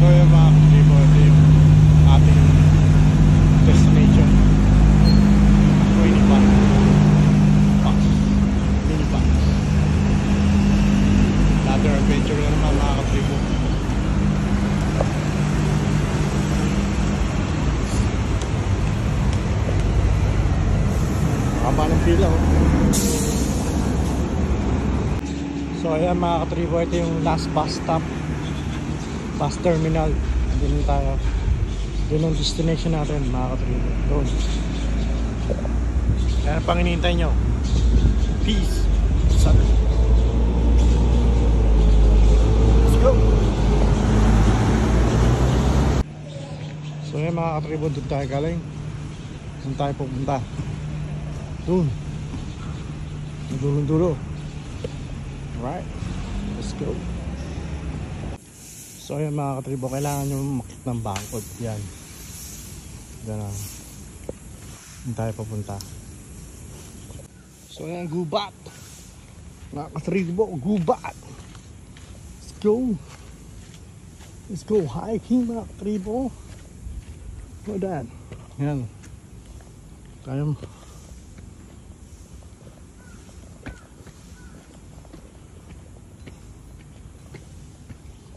So yung mga katribo, ito yung ating destination. Winnipeg Pass. Winnipeg. Another adventure na naman mga katribo. Haba ng pila oh. So ayan mga katribo, ito yung last bus stop, bus terminal. Doon tayo, doon ang destination natin mga katribo, doon. Yan ang pang hinihintay nyo. Peace. Let's go. So ayan mga katribo, doon tayo galing, doon tayo pupunta, doon dulo. Alright, let's go. So ayan mga katribo, kailangan nyo makit ng bangkod. Yan. Yan na. Yan tayo papunta. So ayan, gubat. Mga katribo, gubat. Let's go. Let's go hiking mga katribo. Look at that. Yan. Tayo.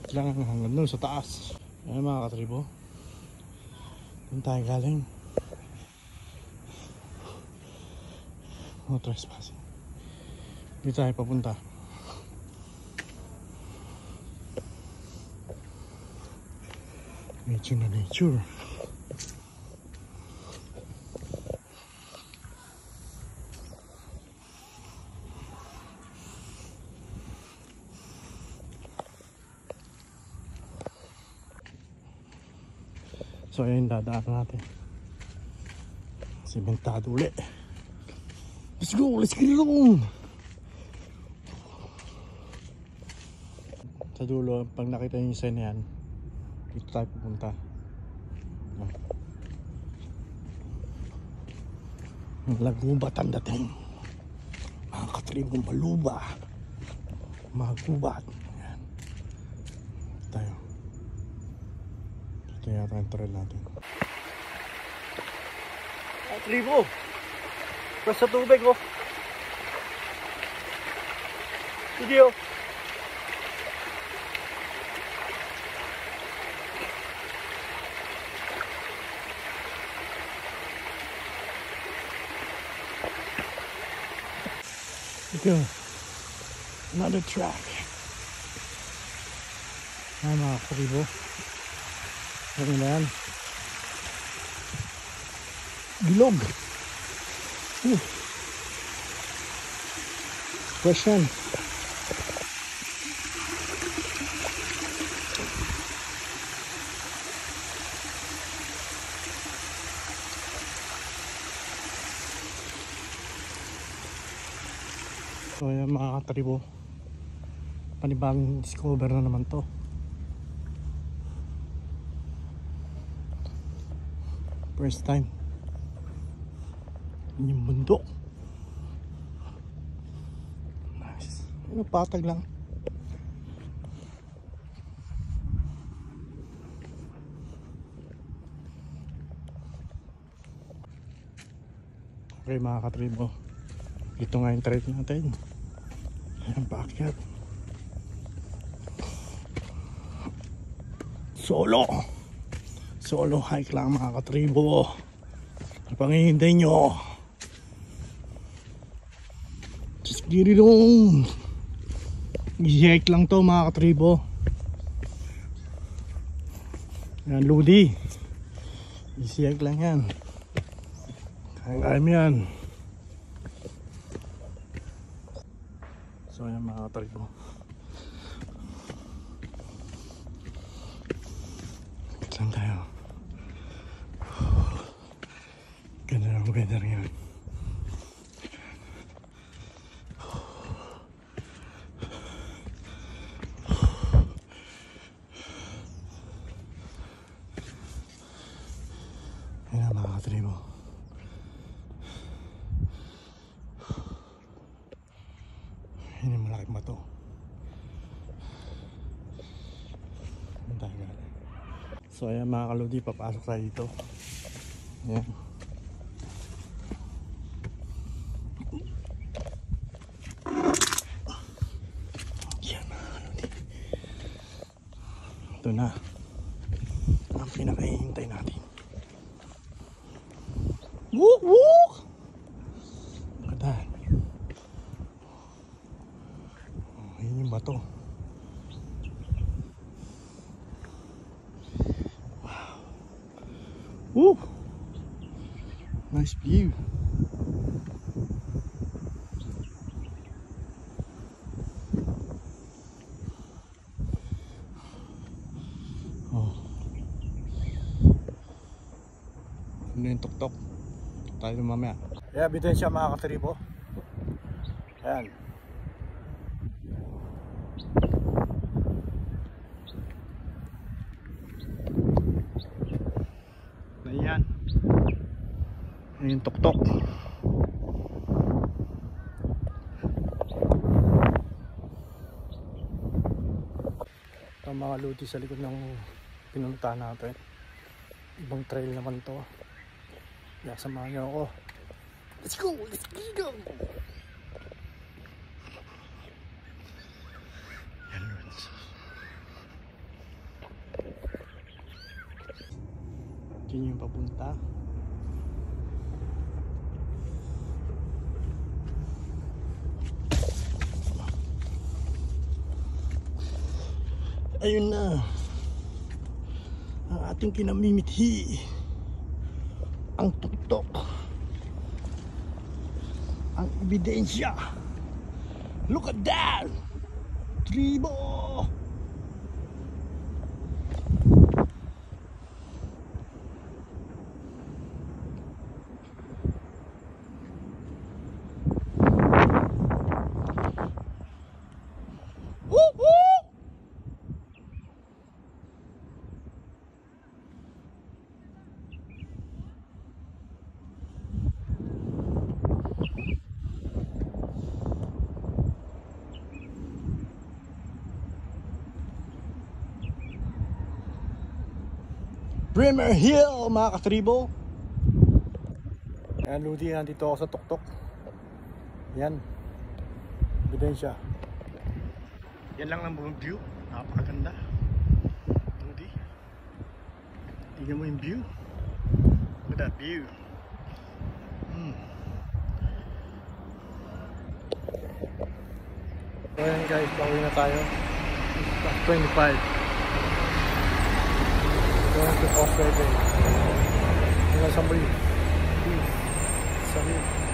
Kailangan hanggang doon sa taas. Ayan mga katribo, doon tayo galing. No trespassing. Dito tayo papunta. Nature na nature. So ayun, dadaan natin. Simentado ulit. Let's go, let's get it on. Sa dulo, pag nakita nyo yung sign na yan, dito tayo pupunta. Lagubat ang dating. Mga katribong maluba. Mga gubat. Ayan. Tayo. Ito yata ang trail natin. Katribo! Basta tubig oh. Video. Ito. Another track. Ay mga katribo. Ano na yan? Bilog. Fresh yan. So yan mga katribo, panibagong discover na naman to. First time. Yung bundok. Nice. Ano, patag lang. Okay mga katribo, ito nga yung trek natin. Ayan, backyard. Solo hike lang mga katribo. Pangihintay nyo. Just get it on. Easy hike lang to mga katribo. Yan, Ludi. Easy hike lang yan. Kaya mo yan. So yan mga katribo, saan tayo? Ganda ng weather ngayon. Yan mga katribo. Yan yung malaking bato. Ang tayo galing. So ayan mga kaludi, papasok tayo dito. Ayan. Ayan mga kaludi. Ito na ang pinakahihintay natin. Wook wook! Magandaan. Oh, yun yung bato. Woo! Nice view. Oh. Ano yung tuktok? Tayo mamaya. Kaya ebidensya mga katribo. Ayan. Ayan. Ayan yung tuktok. Ito mga ludi sa likod ng pinuntahan natin. Ibang trail naman to. Kaya samahan niyo ako. Let's go! Let's go! Yan Lods. Diyan yung papunta. Ayun na ang ating kinamimithi, ang tuktok, ang ebidensya. Look at that, tribo. Bremer Hill mga katribo. Ayan Ludi, nandito ako sa tuktok. Yan ebidensya. Yan lang ang buong view. Napakaganda Ludi. Tingnan mo yung view. Look at that view. So ayan guys, pauwi na tayo. 25 going to Australia. Hanggang sa muli. Peace. Salut.